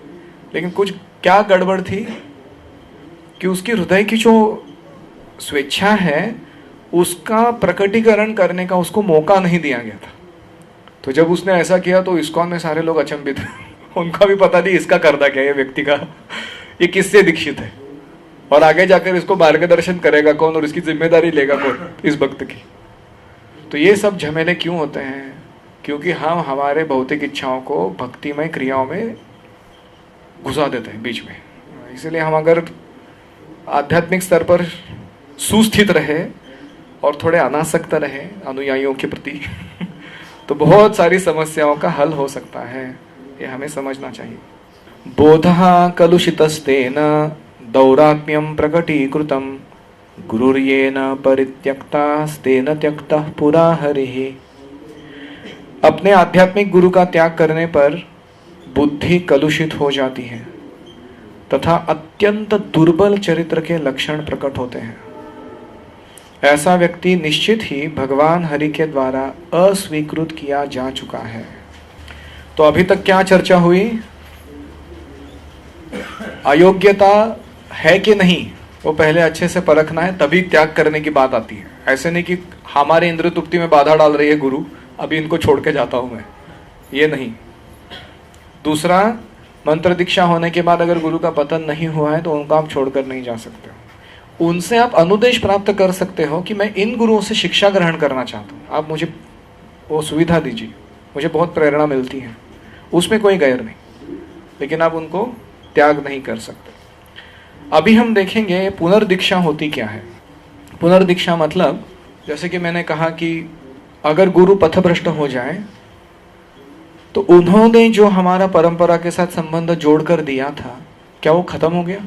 लेकिन कुछ क्या गड़बड़ थी कि उसकी हृदय की जो स्वेच्छा है उसका प्रकटीकरण करने का उसको मौका नहीं दिया गया था। तो जब उसने ऐसा किया तो इस्कॉन में सारे लोग अचंभित उनका भी पता नहीं इसका करना क्या, ये व्यक्ति का ये किससे दीक्षित है और आगे जाकर इसको मार्गदर्शन करेगा कौन और इसकी जिम्मेदारी लेगा कौन इस भक्त की। तो ये सब झमेले क्यों होते हैं? क्योंकि हम हमारे भौतिक इच्छाओं को भक्तिमय क्रियाओं में घुसा देते हैं बीच में। इसलिए हम अगर आध्यात्मिक स्तर पर सुस्थित रहे और थोड़े अनासक्त रहे अनुयायियों के प्रति तो बहुत सारी समस्याओं का हल हो सकता है, ये हमें समझना चाहिए। बोधः कलुषितस्तेन दौरात्म्यं प्रकटीकृतं गुरुर्येन परित्यक्तास्तेन त्यक्तः पुरा हरिः। अपने आध्यात्मिक गुरु का त्याग करने पर बुद्धि कलुषित हो जाती है तथा अत्यंत दुर्बल चरित्र के लक्षण प्रकट होते हैं। ऐसा व्यक्ति निश्चित ही भगवान हरि के द्वारा अस्वीकृत किया जा चुका है। तो अभी तक क्या चर्चा हुई? अयोग्यता है कि नहीं वो पहले अच्छे से परखना है, तभी त्याग करने की बात आती है। ऐसे नहीं कि हमारे इंद्र तृप्ति में बाधा डाल रही है गुरु, अभी इनको छोड़ के जाता हूं मैं, ये नहीं। दूसरा, मंत्र दीक्षा होने के बाद अगर गुरु का पतन नहीं हुआ है तो उनको आप छोड़कर नहीं जा सकते हो। उनसे आप अनुदेश प्राप्त कर सकते हो कि मैं इन गुरुओं से शिक्षा ग्रहण करना चाहता हूँ, आप मुझे वो सुविधा दीजिए, मुझे बहुत प्रेरणा मिलती है, उसमें कोई गैर नहीं, लेकिन आप उनको त्याग नहीं कर सकते। अभी हम देखेंगे पुनर्दीक्षा होती क्या है। पुनर्दीक्षा मतलब जैसे कि मैंने कहा कि अगर गुरु पथभ्रष्ट हो जाए तो उन्होंने जो हमारा परंपरा के साथ संबंध जोड़कर दिया था, क्या वो खत्म हो गया?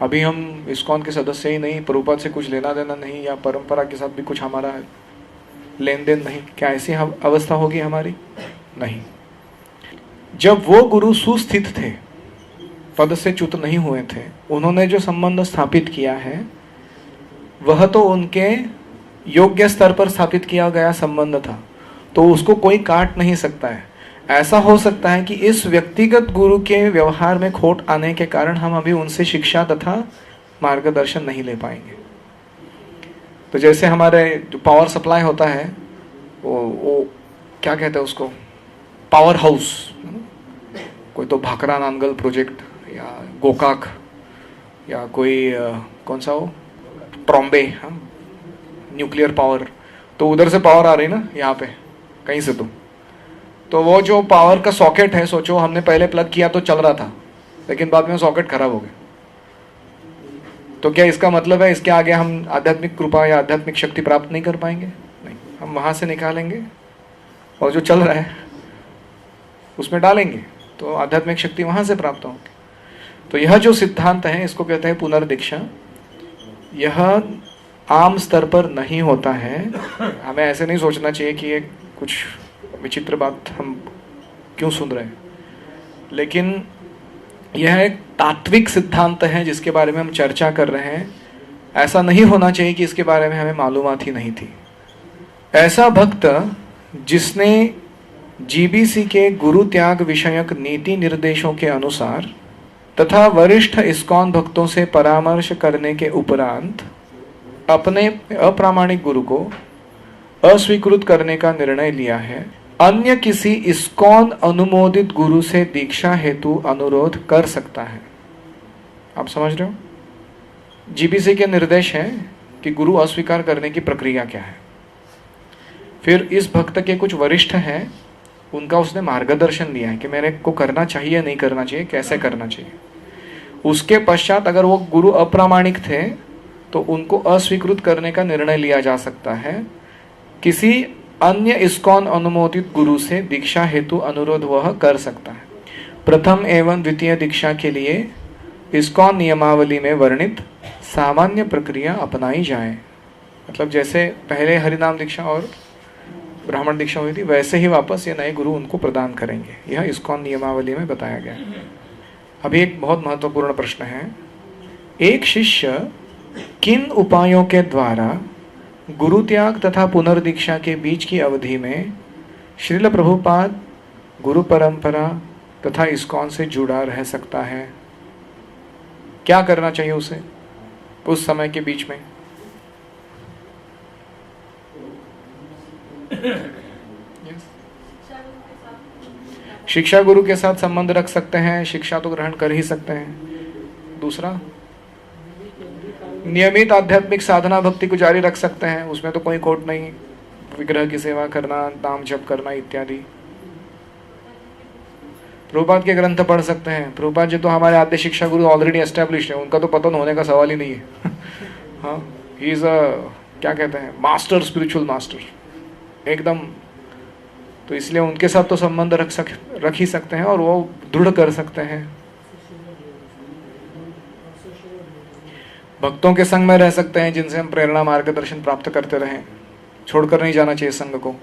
अभी हम इस्कॉन के सदस्य ही नहीं, प्रभुपाद से कुछ लेना देना नहीं, या परंपरा के साथ भी कुछ हमारा लेन देन नहीं, क्या ऐसी अवस्था होगी हमारी? नहीं। जब वो गुरु सुस्थित थे, पद से च्युत नहीं हुए थे, उन्होंने जो संबंध स्थापित किया है वह तो उनके योग्य स्तर पर स्थापित किया गया संबंध था, तो उसको कोई काट नहीं सकता है। ऐसा हो सकता है कि इस व्यक्तिगत गुरु के व्यवहार में खोट आने के कारण हम अभी उनसे शिक्षा तथा मार्गदर्शन नहीं ले पाएंगे। तो जैसे हमारे जो पावर सप्लाई होता है, वो क्या कहते हैं उसको, पावर हाउस, कोई तो भाखरा नांगल प्रोजेक्ट या गोकाक या कोई कौन सा वो ट्रॉम्बे, न्यूक्लियर पावर, तो उधर से पावर आ रही ना यहाँ पे कहीं से, तो वो जो पावर का सॉकेट है, सोचो हमने पहले प्लग किया तो चल रहा था, लेकिन बाद में सॉकेट खराब हो गया, तो क्या इसका मतलब है इसके आगे हम आध्यात्मिक कृपा या आध्यात्मिक शक्ति प्राप्त नहीं कर पाएंगे? नहीं, हम वहां से निकालेंगे और जो चल रहा है उसमें डालेंगे, तो आध्यात्मिक शक्ति वहां से प्राप्त होगी। तो यह जो सिद्धांत है इसको कहते हैं पुनर्दीक्षा। यह आम स्तर पर नहीं होता है, हमें ऐसे नहीं सोचना चाहिए कि ये कुछ विचित्र बात हम क्यों सुन रहे हैं, लेकिन यह एक तात्विक सिद्धांत है जिसके बारे में हम चर्चा कर रहे हैं। ऐसा नहीं होना चाहिए कि इसके बारे में हमें मालूमात ही नहीं थी। ऐसा भक्त जिसने जीबीसी के गुरु त्याग विषयक नीति निर्देशों के अनुसार तथा वरिष्ठ इस्कॉन भक्तों से परामर्श करने के उपरांत अपने अप्रामाणिक गुरु को अस्वीकृत करने का निर्णय लिया है, अन्य किसी इस्कॉन अनुमोदित गुरु से दीक्षा हेतु अनुरोध कर सकता है। आप समझ रहे हो? जीबीसी के निर्देश है कि गुरु अस्वीकार करने की प्रक्रिया क्या है। फिर इस भक्त के कुछ वरिष्ठ हैं, उनका उसने मार्गदर्शन दिया है कि मेरे को करना चाहिए नहीं करना चाहिए, कैसे करना चाहिए। उसके पश्चात अगर वो गुरु अप्रामाणिक थे तो उनको अस्वीकृत करने का निर्णय लिया जा सकता है। किसी अन्य इस्कॉन अनुमोदित गुरु से दीक्षा हेतु अनुरोध वह कर सकता है। प्रथम एवं द्वितीय दीक्षा के लिए इस्कॉन नियमावली में वर्णित सामान्य प्रक्रिया अपनाई जाए। मतलब जैसे पहले हरिनाम दीक्षा और ब्राह्मण दीक्षा हुई थी, वैसे ही वापस ये नए गुरु उनको प्रदान करेंगे। यह इस्कॉन नियमावली में बताया गया है। अभी एक बहुत महत्वपूर्ण प्रश्न है, एक शिष्य किन उपायों के द्वारा गुरु त्याग तथा पुनर्दीक्षा के बीच की अवधि में श्रील प्रभुपाद, गुरु परंपरा तथा इस्कॉन से जुड़ा रह सकता है? क्या करना चाहिए उसे उस समय के बीच में? शिक्षा गुरु के साथ संबंध रख सकते हैं, शिक्षा तो ग्रहण कर ही सकते हैं। दूसरा, नियमित आध्यात्मिक साधना भक्ति को जारी रख सकते हैं, उसमें तो कोई खोट नहीं। विग्रह की सेवा करना, नाम जप करना इत्यादि। प्रभुपाद के ग्रंथ पढ़ सकते हैं। प्रभुपाद जी तो हमारे आद्य शिक्षा गुरु ऑलरेडी एस्टेब्लिश्ड है, उनका तो पतन होने का सवाल ही नहीं है। हाँ, ही इज क्या कहते हैं, मास्टर, स्पिरिचुअल मास्टर एकदम। तो इसलिए उनके साथ तो संबंध रख ही सकते हैं और वो दृढ़ कर सकते हैं। भक्तों के संग में रह सकते हैं जिनसे हम प्रेरणा मार्गदर्शन प्राप्त करते रहें, छोड़कर नहीं जाना चाहिए संग को।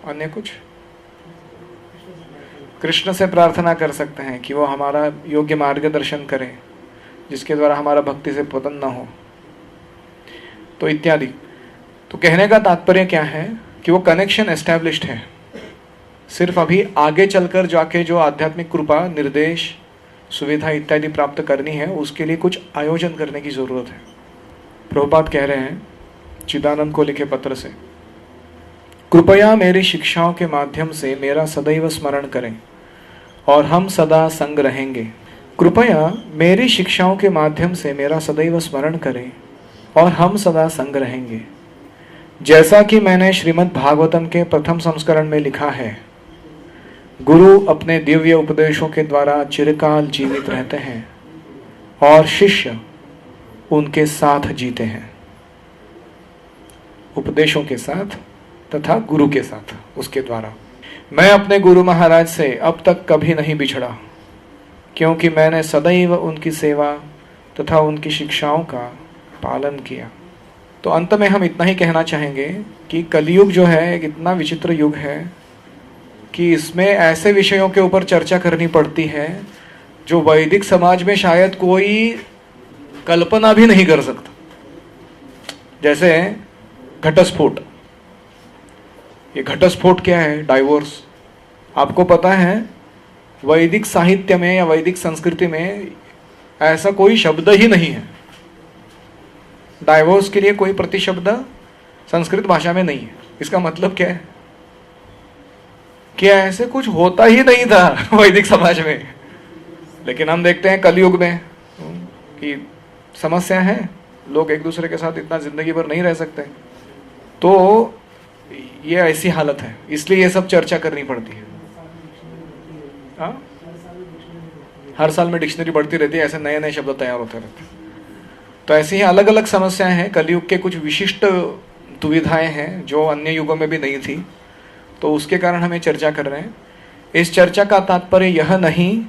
अन्य कुछ, कृष्ण से प्रार्थना कर सकते हैं कि वो हमारा योग्य मार्गदर्शन करें जिसके द्वारा हमारा भक्ति से पतन न हो, तो इत्यादि। तो कहने का तात्पर्य क्या है कि वो कनेक्शन एस्टैब्लिश्ड है, सिर्फ अभी आगे चलकर जाके जो आध्यात्मिक कृपा, निर्देश, सुविधा इत्यादि प्राप्त करनी है उसके लिए कुछ आयोजन करने की जरूरत है। प्रभुपाद कह रहे हैं चिदानंद को लिखे पत्र से, कृपया मेरी शिक्षाओं के माध्यम से मेरा सदैव स्मरण करें और हम सदा संग रहेंगे। कृपया मेरी शिक्षाओं के माध्यम से मेरा सदैव स्मरण करें और हम सदा संग रहेंगे। जैसा कि मैंने श्रीमद् भागवतम के प्रथम संस्करण में लिखा है, गुरु अपने दिव्य उपदेशों के द्वारा चिरकाल जीवित रहते हैं और शिष्य उनके साथ जीते हैं, उपदेशों के साथ तथा गुरु के साथ, उसके द्वारा। मैं अपने गुरु महाराज से अब तक कभी नहीं बिछड़ा, क्योंकि मैंने सदैव उनकी सेवा तथा उनकी शिक्षाओं का पालन किया। तो अंत में हम इतना ही कहना चाहेंगे कि कलयुग जो है एक इतना विचित्र युग है कि इसमें ऐसे विषयों के ऊपर चर्चा करनी पड़ती है जो वैदिक समाज में शायद कोई कल्पना भी नहीं कर सकता। जैसे घटस्फोट। ये घटस्फोट क्या है? डाइवोर्स। आपको पता है वैदिक साहित्य में या वैदिक संस्कृति में ऐसा कोई शब्द ही नहीं है। डाइवोर्स के लिए कोई प्रतिशब्द संस्कृत भाषा में नहीं है। इसका मतलब क्या है? क्या ऐसे कुछ होता ही नहीं था वैदिक समाज में। लेकिन हम देखते हैं कलयुग में कि समस्या है, लोग एक दूसरे के साथ इतना जिंदगी भर नहीं रह सकते। तो ये ऐसी हालत है, इसलिए ये सब चर्चा करनी पड़ती है। हर साल में डिक्शनरी बढ़ती रहती है, ऐसे नए नए शब्द तैयार होते रहते हैं। तो ऐसी ही अलग अलग समस्याएं हैं। कलयुग के कुछ विशिष्ट दुविधाएं हैं जो अन्य युगों में भी नहीं थी, तो उसके कारण हमें चर्चा कर रहे हैं। इस चर्चा का तात्पर्य यह नहीं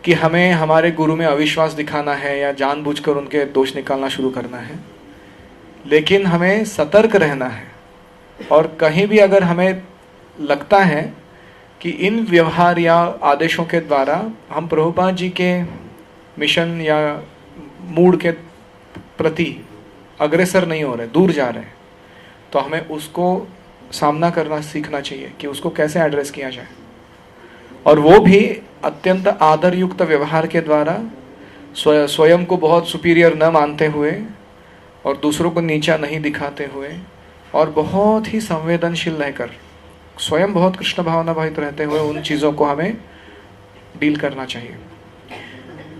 कि हमें हमारे गुरु में अविश्वास दिखाना है या जानबूझकर उनके दोष निकालना शुरू करना है, लेकिन हमें सतर्क रहना है। और कहीं भी अगर हमें लगता है कि इन व्यवहार या आदेशों के द्वारा हम प्रभुपाद जी के मिशन या मूड के प्रति अग्रसर नहीं हो रहे, दूर जा रहे हैं, तो हमें उसको सामना करना सीखना चाहिए कि उसको कैसे एड्रेस किया जाए। और वो भी अत्यंत आदरयुक्त व्यवहार के द्वारा, स्वयं को बहुत सुपीरियर न मानते हुए और दूसरों को नीचा नहीं दिखाते हुए, और बहुत ही संवेदनशील रहकर, स्वयं बहुत कृष्ण भावना भावित रहते हुए उन चीज़ों को हमें डील करना चाहिए।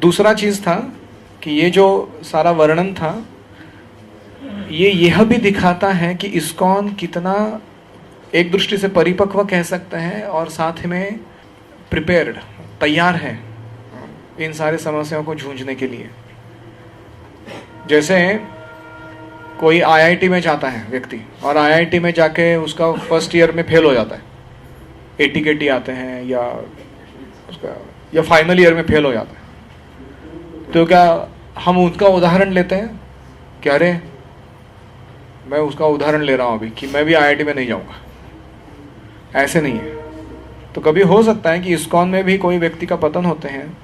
दूसरा चीज़ था कि ये जो सारा वर्णन था, ये यह भी दिखाता है कि इस्कॉन कितना एक दृष्टि से परिपक्व कह सकते हैं और साथ में प्रिपेयर्ड, तैयार है इन सारे समस्याओं को जूझने के लिए। जैसे कोई आईआईटी में जाता है व्यक्ति, और आईआईटी में जाके उसका फर्स्ट ईयर में फेल हो जाता है, एटीकेटी आते हैं या फाइनल ईयर में फेल हो जाता है, तो क्या हम उनका उदाहरण लेते हैं कि अरे मैं उसका उदाहरण ले रहा हूँ अभी कि मैं भी आईआईटी में नहीं जाऊँगा? ऐसे नहीं है। तो कभी हो सकता है कि इस्कॉन में भी कोई व्यक्ति का पतन होते हैं,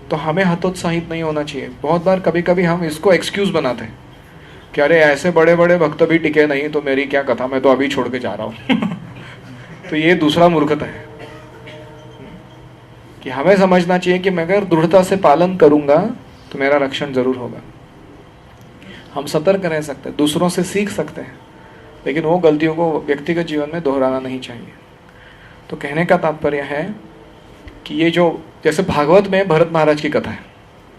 तो हमें हतोत्साहित नहीं होना चाहिए। बहुत बार कभी कभी हम इसको एक्सक्यूज बनाते हैं कि अरे ऐसे बड़े बड़े भक्त भी टिके नहीं, तो मेरी क्या कथा, मैं तो अभी छोड़ के जा रहा हूँ। तो ये दूसरा मूर्खता है कि हमें समझना चाहिए कि मैं अगर दृढ़ता से पालन करूंगा तो मेरा रक्षण जरूर होगा। हम सतर्क रह सकते हैं, दूसरों से सीख सकते हैं, लेकिन वो गलतियों को व्यक्तिगत जीवन में दोहराना नहीं चाहिए। तो कहने का तात्पर्य है कि ये जो, जैसे भागवत में भरत महाराज की कथा है,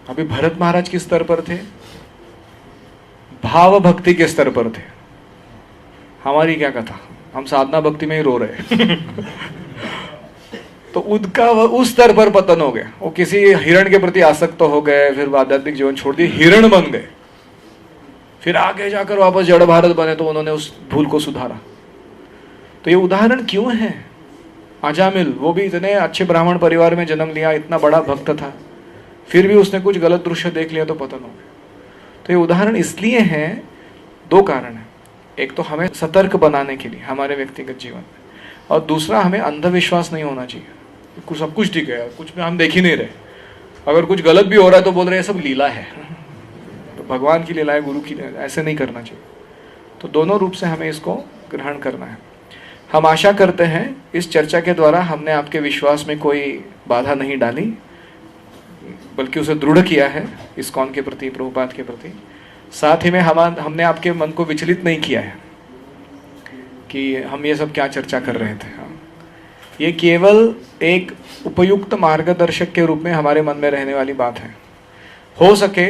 अभी भरत महाराज किस स्तर पर थे? भाव भक्ति के स्तर पर थे। हमारी क्या कथा, हम साधना भक्ति में ही रो रहे। तो उनका उस स्तर पर पतन हो गया, वो किसी हिरण के प्रति आसक्त तो हो गए, फिर आध्यात्मिक जीवन छोड़ दिए, हिरण बन गए, फिर आगे जाकर वापस जड़ भारत बने, तो उन्होंने उस भूल को सुधारा। तो ये उदाहरण क्यों है? अजामिल, वो भी इतने अच्छे ब्राह्मण परिवार में जन्म लिया, इतना बड़ा भक्त था, फिर भी उसने कुछ गलत दृश्य देख लिया तो पतन हो गया। तो ये उदाहरण इसलिए है, दो कारण है। एक तो हमें सतर्क बनाने के लिए हमारे व्यक्तिगत जीवन में, और दूसरा हमें अंधविश्वास नहीं होना चाहिए। कुछ सब कुछ ठीक है, कुछ में हम देख ही नहीं रहे, अगर कुछ गलत भी हो रहा है तो बोल रहे हैं सब लीला है, तो भगवान की लीला है, गुरु की लीला, ऐसे नहीं करना चाहिए। तो दोनों रूप से हमें इसको ग्रहण करना है। हम आशा करते हैं इस चर्चा के द्वारा हमने आपके विश्वास में कोई बाधा नहीं डाली, बल्कि उसे दृढ़ किया है इस्कॉन के प्रति, प्रभुपाद के प्रति। साथ ही में हमने आपके मन को विचलित नहीं किया है कि हम ये सब क्या चर्चा कर रहे थे। हाँ, ये केवल एक उपयुक्त मार्गदर्शक के रूप में हमारे मन में रहने वाली बात है। हो सके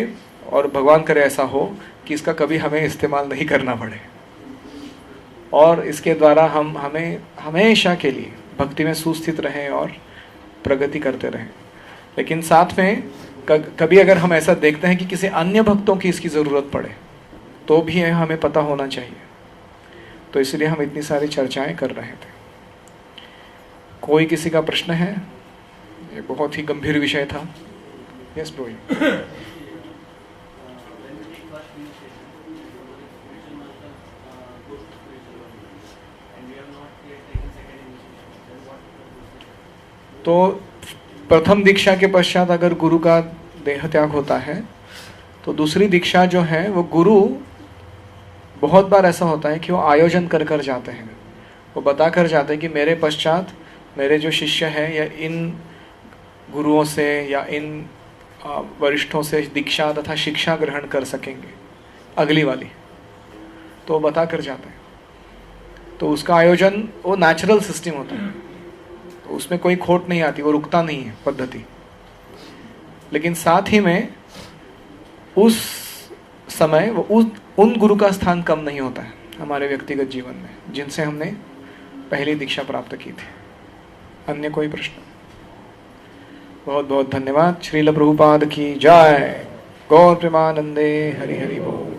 और भगवान करे ऐसा हो कि इसका कभी हमें इस्तेमाल नहीं करना पड़े और इसके द्वारा हम हमें हमेशा के लिए भक्ति में सुस्थित रहें और प्रगति करते रहें। लेकिन साथ में कभी अगर हम ऐसा देखते हैं कि किसी अन्य भक्तों की इसकी ज़रूरत पड़े तो भी हमें पता होना चाहिए। तो इसलिए हम इतनी सारी चर्चाएं कर रहे थे। कोई किसी का प्रश्न है? ये बहुत ही गंभीर विषय था। Yes bro. तो प्रथम दीक्षा के पश्चात अगर गुरु का देह त्याग होता है तो दूसरी दीक्षा जो है वो गुरु, बहुत बार ऐसा होता है कि वो आयोजन कर कर जाते हैं, वो बता कर जाते हैं कि मेरे पश्चात मेरे जो शिष्य हैं या इन गुरुओं से या इन वरिष्ठों से दीक्षा तथा शिक्षा ग्रहण कर सकेंगे अगली वाली, तो वो बता कर जाते हैं। तो उसका आयोजन वो नेचुरल सिस्टम होता है, तो उसमें कोई खोट नहीं आती, वो रुकता नहीं है पद्धति। लेकिन साथ ही में उस समय वो उन गुरु का स्थान कम नहीं होता है हमारे व्यक्तिगत जीवन में जिनसे हमने पहली दीक्षा प्राप्त की थी। अन्य कोई प्रश्न? बहुत बहुत धन्यवाद। श्रील प्रभुपाद की जय। गौर प्रेमानंदे। हरि हरि बोल।